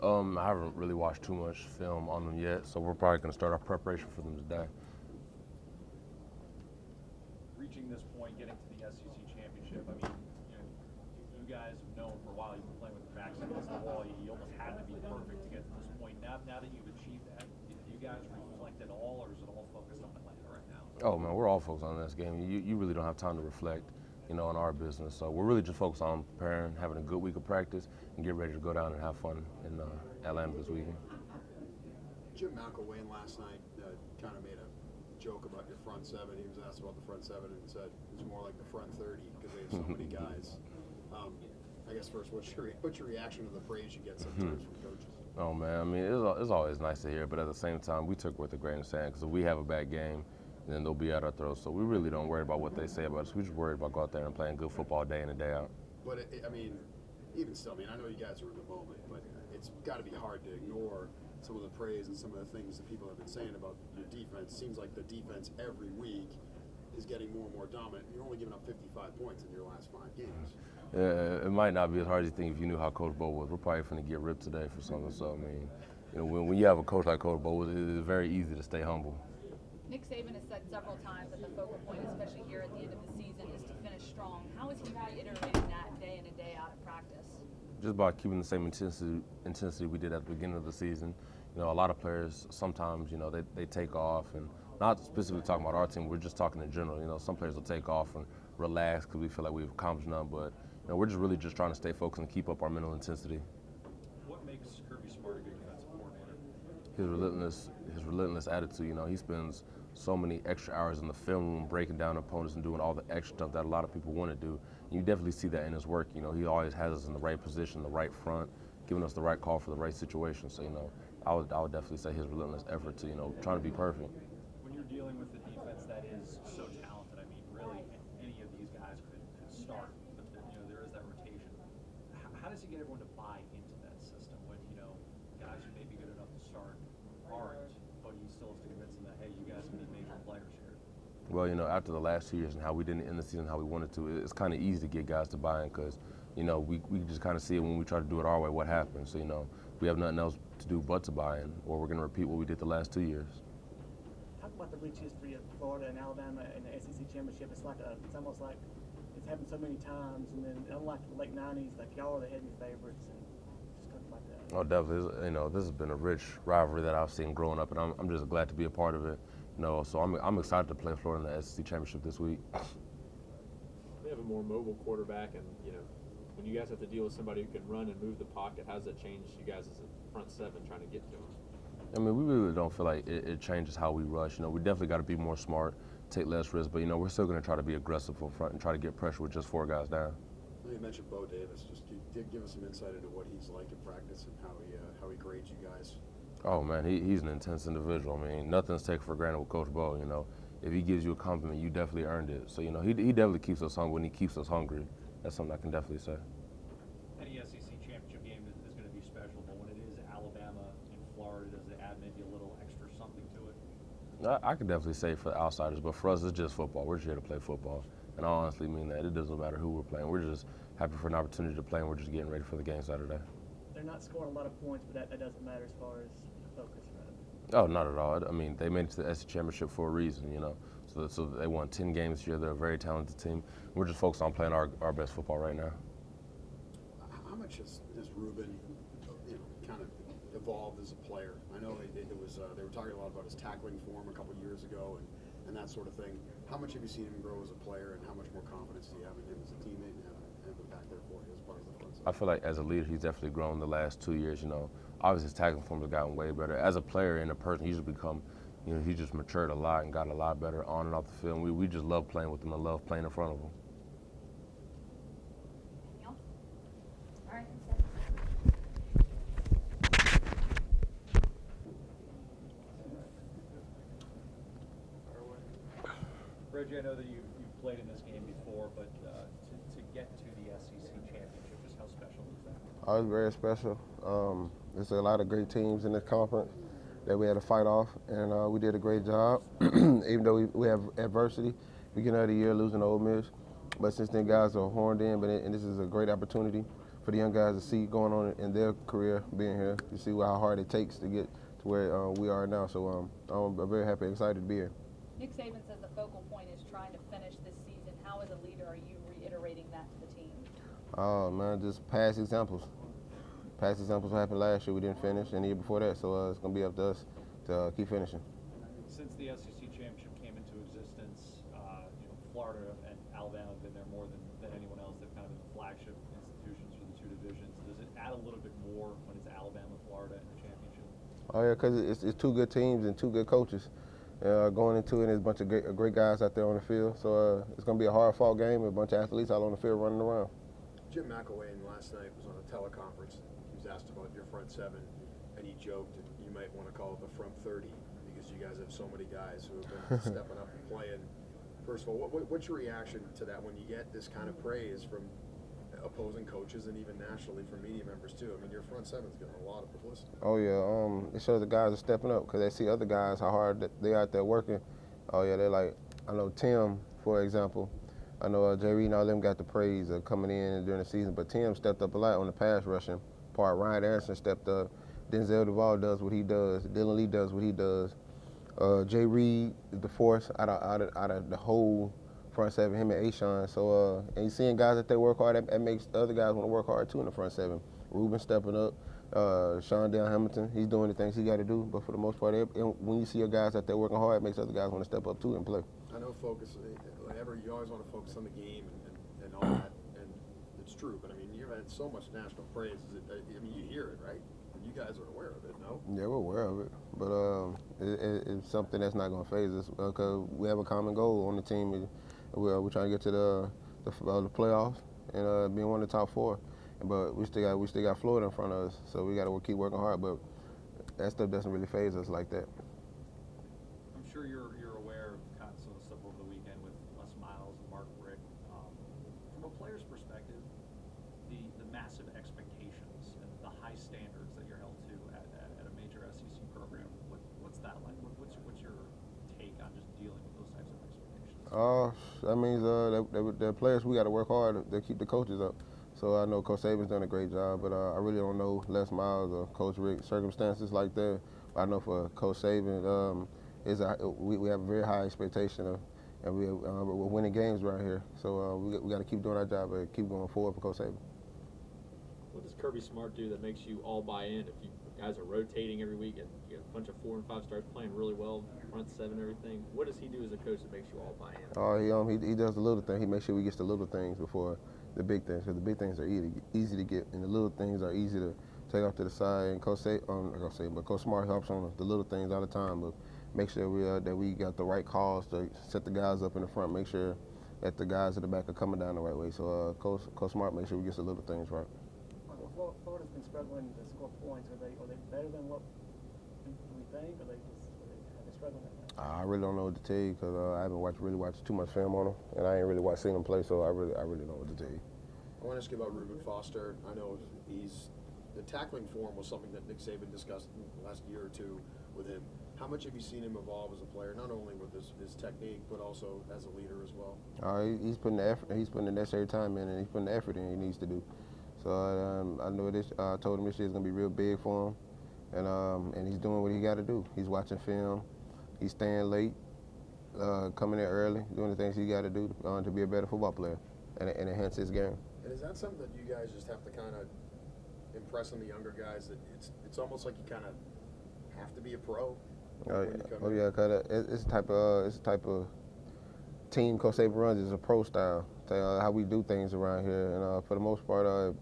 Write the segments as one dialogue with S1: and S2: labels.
S1: I haven't really watched too much film on them yet, so we're probably going to start our preparation for them today.
S2: Reaching this point, getting to the SEC championship, I mean, you guys have known for a while you've been playing with your backs against the wall. You almost had to be perfect to get to this point. Now that you've achieved that, do you guys reflect at all, or is it all focused on Atlanta right now?
S1: Oh man, we're all focused on this game. You really don't have time to reflect, on our business. So we're really just focused on preparing, having a good week of practice, and get ready to go down and have fun in Atlanta this weekend.
S3: Jim McElwain last night kind of made a joke about your front seven. He was asked about the front seven and said it's more like the front 30 because they have so many guys. I guess first, what's your reaction to the praise you get sometimes from coaches?
S1: Oh man, I mean it's always nice to hear, but at the same time we took it with a grain of sand because if we have a bad game, then they'll be at our throats. So we really don't worry about what they say about us. We just worry about go out there and playing good football day in and day out.
S3: But I mean, even still, I know you guys are in the moment, but it's got to be hard to ignore some of the praise and some of the things that people have been saying about your defense. Seems like the defense every week is getting more and more dominant. You're only giving up 55 points in your last 5 games.
S1: Yeah, it might not be as hard as you think if you knew how Coach Bo was. We're probably going to get ripped today for something. So, I mean, when you have a coach like Coach Bo, it is very easy to stay humble.
S4: Nick Saban has said several times that the focal point, especially here at the end of the season, is to finish strong. How is he reiterating that day in and day out at practice?
S1: Just by keeping the same intensity we did at the beginning of the season. A lot of players sometimes, they take off, and not specifically talking about our team, we're just talking in general. Some players will take off and relax because we feel like we've accomplished nothing, but we're just really just trying to stay focused and keep up our mental intensity.
S2: What makes Kirby Smart a good defensive coordinator?
S1: His relentless attitude. He spends so many extra hours in the film room breaking down opponents and doing all the extra stuff that a lot of people want to do. You definitely see that in his work. He always has us in the right position, the right front, giving us the right call for the right situation. So, I would definitely say his relentless effort to, trying to be perfect.
S2: When you're dealing with a defense that is so talented, I mean, really any of these guys could start, but there is that rotation. How does he get everyone to buy into that system when, guys who may be good enough to start aren't, but he still has to convince them that, hey, you guys can be major players here?
S1: Well, after the last 2 years and how we didn't end the season how we wanted to, it's kind of easy to get guys to buy in because, we just kind of see it when we try to do it our way, what happens. So, we have nothing else to do but to buy in, or we're going to repeat what we did the last 2 years.
S5: Talk about the rich history of Florida and Alabama in the SEC championship. It's almost like it's happened so many times, and then unlike the late '90s, like y'all are the heavy favorites, and just talk about that.
S1: Oh, definitely. This has been a rich rivalry that I've seen growing up, and I'm just glad to be a part of it. So I'm excited to play Florida in the SEC championship this week.
S6: They have a more mobile quarterback, and when you guys have to deal with somebody who can run and move the pocket, how does that change you guys as a front seven trying to get to them?
S1: I mean, we really don't feel like it changes how we rush. We definitely got to be more smart, take less risks, but we're still going to try to be aggressive up front and try to get pressure with just 4 guys down.
S3: You mentioned Bo Davis. Just give us some insight into what he's like in practice and how he grades you guys.
S1: Oh man, he's an intense individual. I mean, nothing's taken for granted with Coach Bo. If he gives you a compliment, you definitely earned it. So he definitely keeps us hungry when he keeps us hungry. That's something I can definitely say.
S2: Any SEC championship game is going to be special, but when it is Alabama and Florida, does it add maybe a little extra something to it?
S1: I can definitely say for the outsiders, but for us, it's just football. We're just here to play football. And I honestly mean that. It doesn't matter who we're playing. We're just happy for an opportunity to play, and we're just getting ready for the game Saturday.
S5: They're not scoring a lot of points, but that doesn't matter as far as the focus, right?
S1: Oh, not at all. I mean, they made it to the SEC championship for a reason, So they won 10 games this year. They're a very talented team. We're just focused on playing our best football right now.
S3: How much has Ruben, kind of evolved as a player? I know they were talking a lot about his tackling form a couple of years ago and that sort of thing. How much have you seen him grow as a player, and how much more confidence do you have in him as a teammate and have him back there for you as part of the front side?
S1: I feel like as a leader, he's definitely grown the last 2 years. Obviously his tackling form has gotten way better. As a player and a person, he's just become, he just matured a lot and got a lot better on and off the field. We just love playing with him and love playing in front of him.
S4: Anything else? All right.
S2: Reggie, I know that you've played in this game before, but to get to the SEC championship, just how special is that?
S7: Oh, it's very special. There's a lot of great teams in this conference that we had to fight off, and we did a great job. Even though we have adversity, beginning of the year losing to Ole Miss, but since then guys are horned in. And this is a great opportunity for the young guys to see going on in their career being here. You see how hard it takes to get to where we are now. So I'm very happy and excited to be here.
S4: Nick Saban says the focal point is trying to finish this season. How, as a leader, are you reiterating that to the team?
S7: Oh man, just past examples. Past examples happened last year. We didn't finish, and the year before that. So it's gonna be up to us to keep finishing.
S2: Since the SEC championship came into existence, Florida and Alabama have been there more than anyone else. They've kind of been the flagship institutions for the two divisions. Does it add a little bit more when it's Alabama, Florida in the championship?
S7: Oh yeah, because it's two good teams and two good coaches. Going into it, there's a bunch of great guys out there on the field. So it's going to be a hard-fought game with a bunch of athletes out on the field running around.
S3: Jim McElwain last night was on a teleconference. He was asked about your front seven, and he joked that you might want to call it the front 30 because you guys have so many guys who have been stepping up and playing. First of all, what's your reaction to that when you get this kind of praise from opposing coaches and even nationally from media members too? I mean, your front seven's getting a lot of publicity.
S7: Oh yeah, it shows the guys are stepping up because they see other guys how hard they out there working. Oh yeah, they're like, I know Tim, for example. I know Jay Reed and all them got the praise of coming in during the season, but Tim stepped up a lot on the pass rushing part. Ryan Anderson stepped up. Denzel Duval does what he does. Dylan Lee does what he does. Jay Reed is the force out of the whole front seven, him and Ashawn. So, and you seeing guys that they work hard, that makes the other guys want to work hard too in the front seven. Ruben stepping up, Sean Dale Hamilton, he's doing the things he got to do. But for the most part, when you see your guys out there working hard, it makes other guys want to step up too and play.
S3: I know whenever you always want to focus on the game and all that, and it's true. But I mean, you've had so much national praise. I mean, you hear it, right? You guys are aware of it, no?
S7: Yeah, we're aware of it, but it's something that's not going to phase us because we have a common goal on the team. We're trying to get to the playoffs and being one of the top four. But we still got Florida in front of us, so we got to keep working hard. But that stuff doesn't really phase us like that.
S2: I'm sure you're aware of kind of some of the stuff over the weekend with Les Miles and Mark Richt. From a player's perspective, the massive expectations and the high standards that you're held to at a major SEC program, what's that like? What's your take on just dealing with those types of expectations?
S7: That means the players, we got to work hard to keep the coaches up. So I know Coach Saban's done a great job, but I really don't know Les Miles or Coach Rick circumstances like that. I know for Coach Saban, we have a very high expectation of, and we're winning games right here. So we got to keep doing our job and keep going forward for Coach Saban.
S6: What does Kirby Smart do that makes you all buy in? If you guys are rotating every week and you have a bunch of 4 and 5 stars playing really well, front seven, everything, what does he do as a coach that makes you all buy in?
S7: He does the little thing. He makes sure we get the little things before the big things, because the big things are easy to get, and the little things are easy to take off to the side. And Coach Smart helps on the little things all the time, but make sure that we got the right calls to set the guys up in the front, make sure that the guys at the back are coming down the right way. So Coach Smart makes sure we get the little things right.
S5: Well, Florida's been struggling to score points. Are they better than what we think, or have they struggling at that?
S7: I really don't know what to tell you because I haven't really watched too much film on them, and I ain't really seen them play, so I really don't know what to tell you.
S3: I want to ask you about Reuben Foster. I know the tackling form was something that Nick Saban discussed in the last year or two with him. How much have you seen him evolve as a player, not only with his technique, but also as a leader as well?
S7: He's putting the effort. He's putting the necessary time in, and he's putting the effort in he needs to do. So I know this. I told him this year's gonna be real big for him, and he's doing what he got to do. He's watching film. He's staying late, coming in early, doing the things he got to do to be a better football player and enhance his game.
S3: And is that something that you guys just have to kind of impress on the younger guys, that it's almost like you kind of have to be a pro?
S7: Yeah, cause it's the type of team Coach Saban runs is a pro style. How we do things around here, and for the most part,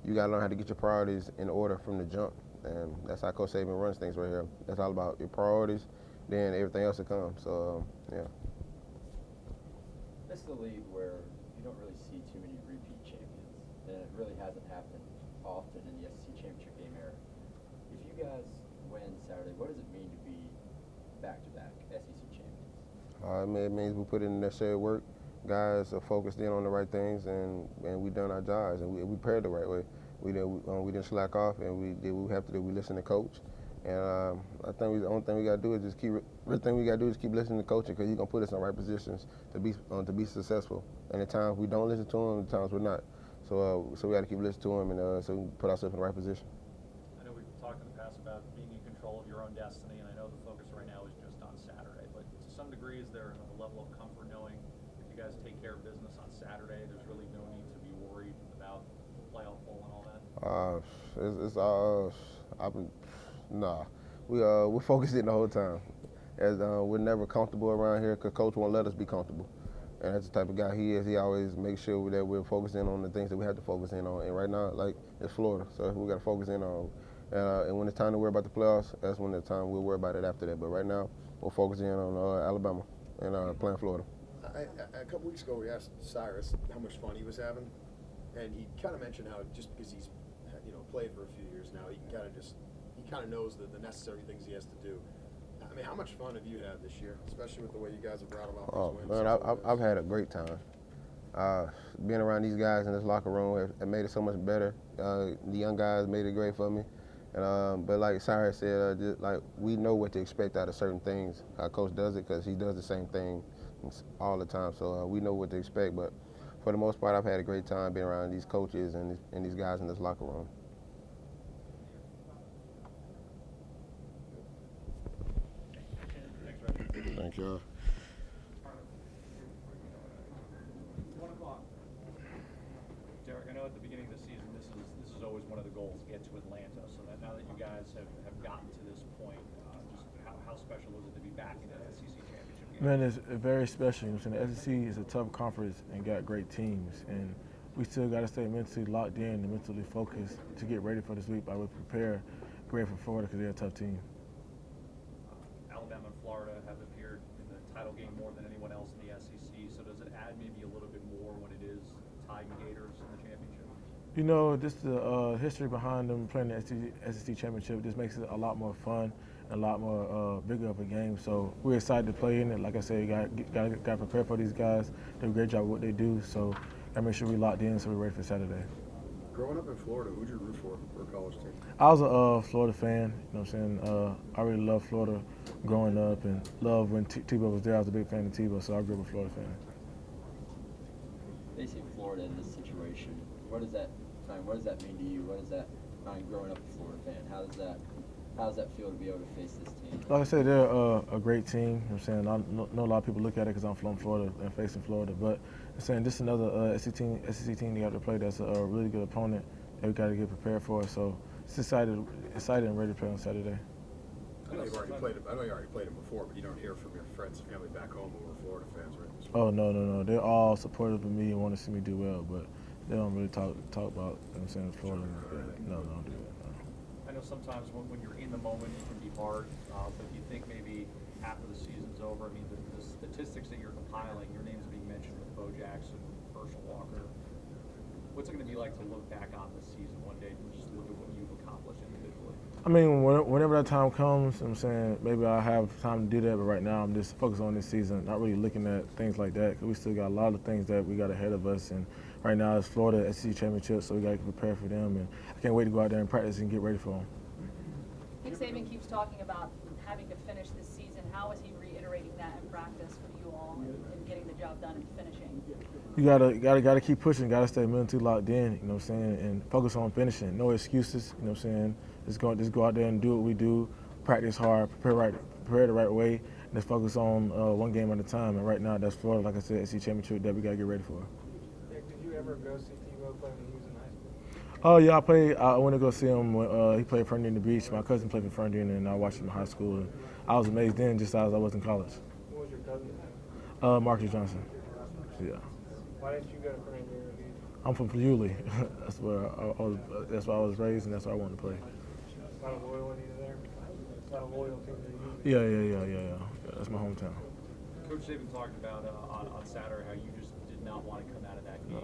S7: you gotta learn how to get your priorities in order from the jump, and that's how Coach Saban runs things right here. That's all about your priorities, then everything else will come. So yeah.
S8: This is a league where you don't really see too many repeat champions, and it really hasn't happened often in the SEC championship game era. If you guys win Saturday, what does it mean to be back-to-back SEC champions?
S7: It means we put in the necessary work. Guys are focused in on the right things, and we done our jobs, and we prepared the right way. We didn't slack off, and we did what we have to do. We listened to coach, and I think the only thing we got to do is just keep listening to coaching, because he's gonna put us in the right positions to be successful. And at times we don't listen to him, at times we're not. So we got to keep listening to him, and so we can put ourselves in the right position.
S2: I know we've talked in the past about being in control of your own destiny, and I know the focus right now is just on Saturday. But to some degree, is there a level of comfort knowing if you guys take care of business on Saturday, there's really no need to be worried about the playoff poll and all that?
S7: Nah. We're focusing the whole time. As we're never comfortable around here because Coach won't let us be comfortable. And that's the type of guy he is. He always makes sure that we're focusing on the things that we have to focus in on. And right now, like, it's Florida, so we got to focus in on. And when it's time to worry about the playoffs, that's when the time we'll worry about it after that. But right now, we're focusing on Alabama and playing Florida.
S3: A couple weeks ago, we asked Cyrus how much fun he was having, and he kind of mentioned how just because he's played for a few years now, he kind of knows the necessary things he has to do. I mean, how much fun have you had this year, especially with the way you guys have brought about these wins?
S7: Man, I've had a great time. Being around these guys in this locker room, it made it so much better. The young guys made it great for me. And, but like Cyrus said, we know what to expect out of certain things. How Coach does it because he does the same thing all the time. So we know what to expect. But for the most part, I've had a great time being around these coaches and these guys in this locker room. Thank you.
S2: Derek, I know at the beginning of the season, this is always one of the goals, get to Atlanta. So that now that you guys have gotten to this point, just how special was it to be back in the SEC championship game?
S9: Man, it's very special. The SEC is a tough conference and got great teams, and we still got to stay mentally locked in and mentally focused to get ready for this week. I would prepare great for Florida because they're a tough team.
S2: Alabama and Florida have appeared in the title game more than anyone else in the SEC. So does it add maybe a little bit more when it is Tide and Gators in the championship?
S9: Just the history behind them playing the SEC championship just makes it a lot more fun and a lot more bigger of a game. So we're excited to play in it. Like I said, got to prepare for these guys. They do a great job of what they do. So got to make sure we're locked in so we're ready for Saturday.
S3: Growing up in Florida, who'd you root for a college team?
S9: I was a Florida fan. You know what I'm saying? I really loved Florida growing up and loved when Tebow was there. I was a big fan of Tebow, so I grew up a Florida fan.
S8: Facing Florida in this situation, what does that mean to you? What does that mean growing up a Florida fan? How does that feel to be able to face this team?
S9: Like I said, they're a great team. You know what I'm saying? I know a lot of people look at it because I'm from Florida and facing Florida, but I'm saying this is another SEC team they have to play that's a really good opponent that we got to get prepared for. So it's excited and ready to play on Saturday.
S3: I know you already played them before, but you don't hear from your friends and family back home who are Florida fans, right?
S9: Oh, no. They're all supportive of me and want to see me do well, but they don't really talk about, you know what I'm saying, Florida. No, they don't do that. No.
S2: I know sometimes when you're in the moment, it can be hard, but you think maybe after the season's over, I mean, the statistics that you're compiling, your name's being mentioned with Bo Jackson, Herschel Walker. What's it going to be like to look back on this season one day and just look at what you've accomplished individually?
S9: I mean, whenever that time comes, I'm saying maybe I'll have time to do that, but right now I'm just focused on this season, not really looking at things like that because we still got a lot of things that we got ahead of us. And right now it's Florida SEC Championship, so we got to prepare for them. And I can't wait to go out there and practice and get ready for them.
S4: Nick Saban keeps talking about having to finish this season. How is he reiterating that in practice for you all and getting the job done and finishing?
S9: You gotta keep pushing. Gotta stay mentally locked in. You know what I'm saying, and focus on finishing. No excuses. You know what I'm saying. Just go out there and do what we do. Practice hard. Prepare the right way. And just focus on one game at a time. And right now, that's Florida. Like I said, SEC Championship that we gotta get ready for.
S10: Nick, did you ever go see Tebow play when he was in high school?
S9: Oh yeah, I went to go see him when he played Fernandina Beach. My cousin played for Fernandina, and I watched him in high school. And I was amazed then, just as I was in college.
S10: What was your cousin's name?
S9: Marcus Johnson. Yeah.
S10: Why didn't you go to Fernandina Beach?
S9: I'm from Yulee. That's where that's where I was raised, and that's where I wanted to play.
S10: A lot of loyalty there. A lot of loyalty to you.
S9: Yeah. That's my hometown.
S2: Coach Saban talked about on Saturday how you just did not want to come out of that game,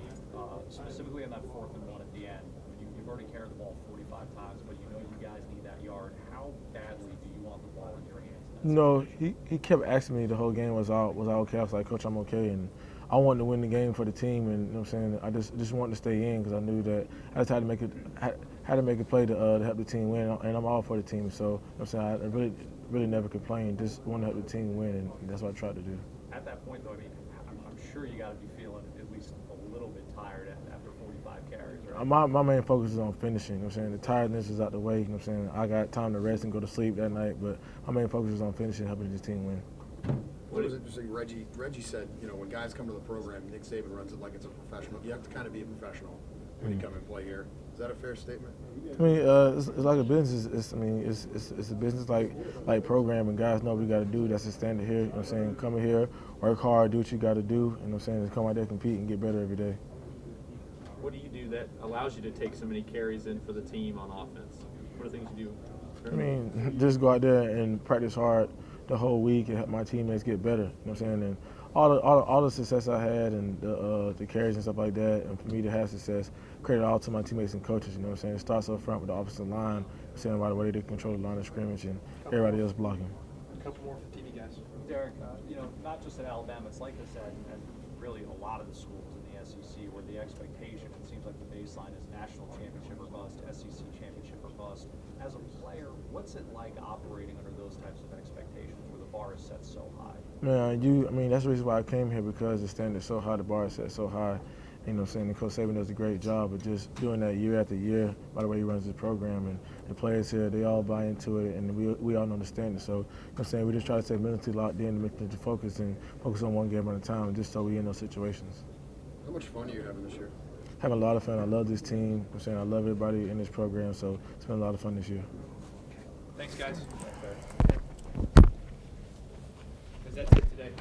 S2: specifically on that 4th and 1 at the end. I mean, you've already carried the ball 45 times, but you know you guys need that yard. How badly do you want the ball in your hands?
S9: No, he kept asking me the whole game, was I okay? I was like, Coach, I'm okay. And I wanted to win the game for the team, and you know what I'm saying, I just wanted to stay in because I knew that I just had to make a play to help the team win, and I'm all for the team. So you know what I'm saying, I really never complained. Just wanted to help the team win, and that's what I tried to do.
S2: At that point, though, I mean, I'm sure you got to be feeling at least a little bit tired after 45 carries.
S9: my main focus is on finishing. You know what I'm saying? The tiredness is out the way. You know what I'm saying? I got time to rest and go to sleep that night, but my main focus is on finishing, helping this team win.
S3: What was interesting, Reggie said, you know, when guys come to the program, Nick Saban runs it like it's a professional. You have to kind of be a professional when you come and play here. Is that a fair statement?
S9: I mean, it's like a business. It's a business like program, and guys know what you got to do. That's the standard here. You know what I'm saying? Come in here, work hard, do what you got to do. You know what I'm saying? Just come out there, compete, and get better every day.
S6: What do you do that allows you to take so many carries in for the team on offense? What are things you do?
S9: I mean, just go out there and practice hard the whole week and help my teammates get better. You know what I'm saying? And all the success I had and the carries and stuff like that, and for me to have success, credit all to my teammates and coaches. You know what I'm saying? It starts up front with the offensive line, saying right away they control the line of scrimmage and everybody else blocking.
S10: A couple more for TV guys.
S2: Derek, you know, not just at Alabama, it's like this at really a lot of the schools in the SEC where the expectation, it seems like the baseline is national championship or bust, SEC championship or bust. As a player, what's it like operating under those types of expectations where the bar is set so high?
S9: Man, I mean, that's the reason why I came here, because the standard's so high, the bar is set so high. You know what I'm saying? And Coach Saban does a great job of just doing that year after year by the way he runs his program. And the players here, they all buy into it, and we all understand it. So, you know what I'm saying, we just try to stay mentally locked in, mentally focused, and focus on one game at a time, just so we in those situations.
S3: How much fun are you having this year?
S9: Having a lot of fun. I love this team. You know what I'm saying, I love everybody in this program, so it's been a lot of fun this year.
S2: Thanks, guys.
S5: Because that's it today.